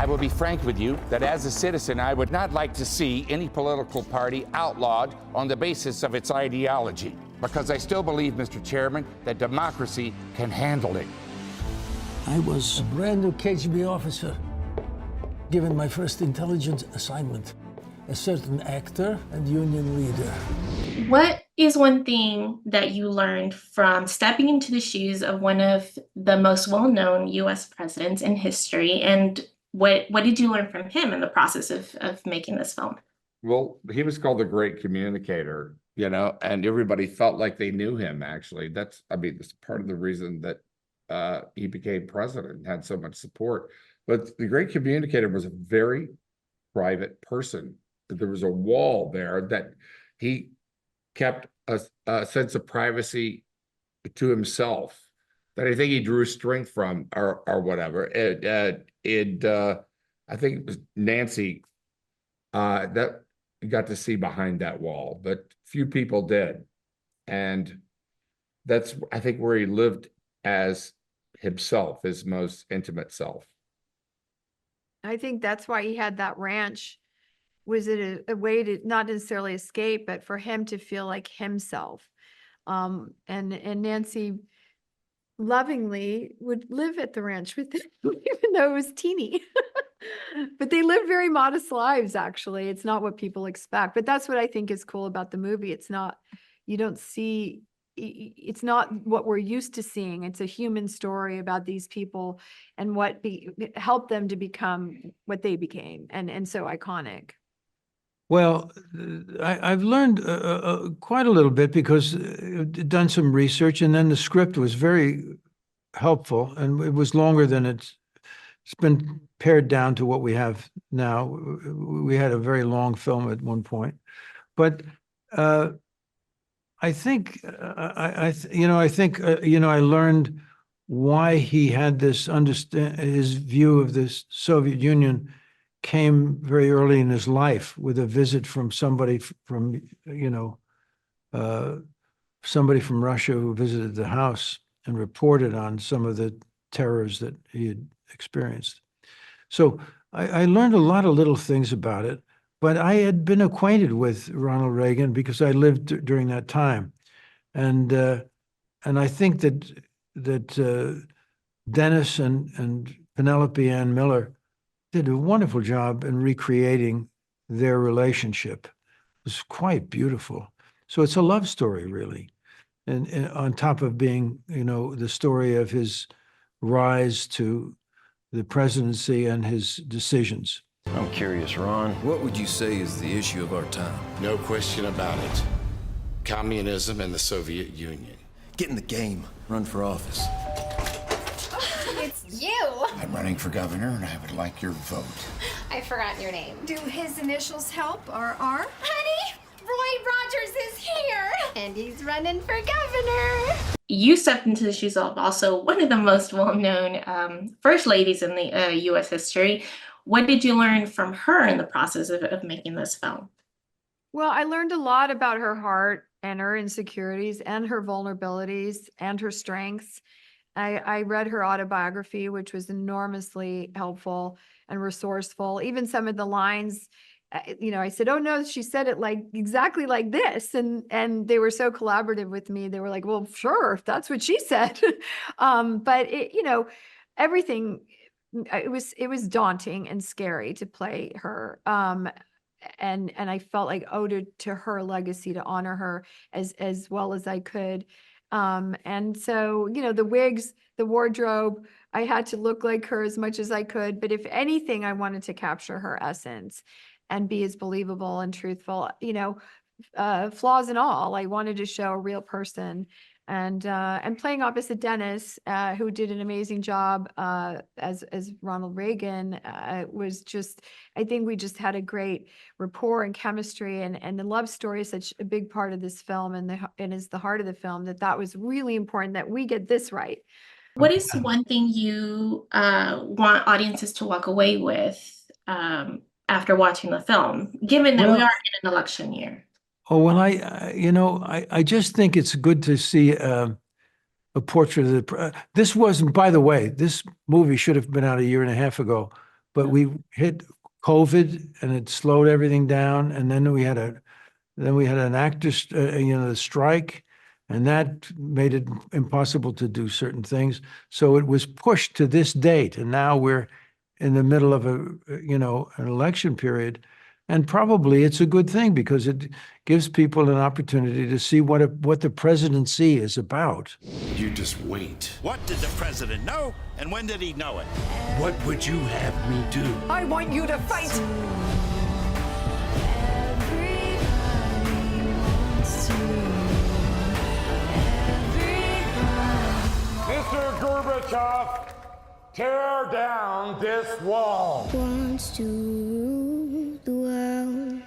I will be frank with you that as a citizen, I would not like to see any political party outlawed on the basis of its ideology, because I still believe, Mr. Chairman, that democracy can handle it. I was a brand new KGB officer, given my first intelligence assignment, a certain actor and union leader. What is one thing that you learned from stepping into the shoes of one of the most well-known U.S. presidents in history, and what did you learn from him in the process of making this film? Well, he was called the great communicator, and everybody felt like they knew him, actually. That's part of the reason that he became president and had so much support. But the great communicator was a very private person. There was a wall there that he kept a sense of privacy to himself that I think he drew strength from, or whatever. I think it was Nancy that got to see behind that wall, but few people did. And that's, I think, where he lived as himself, his most intimate self. I think that's why he had that ranch. Was it a way to not necessarily escape, but for him to feel like himself? And Nancy lovingly would live at the ranch with him, even though it was teeny. But they lived very modest lives, actually. It's not what people expect. But that's what I think is cool about the movie. It's not what we're used to seeing. It's a human story about these people and what helped them to become what they became, and so iconic. Well, I've learned quite a little bit because I've done some research, and then the script was very helpful, and it was longer than it's been pared down to what we have now. We had a very long film at one point, but I think I learned why he had this his view of the Soviet Union came very early in his life with a visit from somebody from Russia who visited the house and reported on some of the terrors that he had experienced. So I learned a lot of little things about it, but I had been acquainted with Ronald Reagan because I lived during that time. And I think that Dennis and Penelope Ann Miller did a wonderful job in recreating their relationship. It was quite beautiful. So it's a love story, really. And on top of being, the story of his rise to the presidency and his decisions. I'm curious, Ron. What would you say is the issue of our time? No question about it. Communism and the Soviet Union. Get in the game. Run for office. It's you! I'm running for governor, and I would like your vote. I forgot your name. Do his initials help, or R? Honey, Roy Rogers is here! And he's running for governor! You stepped into the shoes of also one of the most well-known first ladies in the U.S. history. What did you learn from her in the process of making this film? Well, I learned a lot about her heart and her insecurities and her vulnerabilities and her strengths. I read her autobiography, which was enormously helpful and resourceful. Even some of the lines, I said, "Oh no, she said it like exactly like this," and they were so collaborative with me. They were like, "Well, sure, if that's what she said." But everything. It was daunting and scary to play her. And I felt like owed it to her legacy to honor her as well as I could. And so, the wigs, the wardrobe, I had to look like her as much as I could. But if anything, I wanted to capture her essence and be as believable and truthful, flaws and all. I wanted to show a real person. And playing opposite Dennis, who did an amazing job as Ronald Reagan, was just, I think we just had a great rapport and chemistry, and the love story is such a big part of this film, and is the heart of the film, that was really important that we get this right. What is one thing you want audiences to walk away with after watching the film, given that we are in an election year? Oh, well, I just think it's good to see a portrait of this wasn't, by the way, this movie should have been out a year and a half ago, but we hit COVID and it slowed everything down. And then we had an actors, the strike, and that made it impossible to do certain things. So it was pushed to this date, and now we're in the middle of an election period. And probably it's a good thing because it gives people an opportunity to see what the presidency is about. You just wait. What did the president know, and when did he know it? What would you have me do? I want you to fight. Mr. Gorbachev, tear down this wall. Wants to rule the world.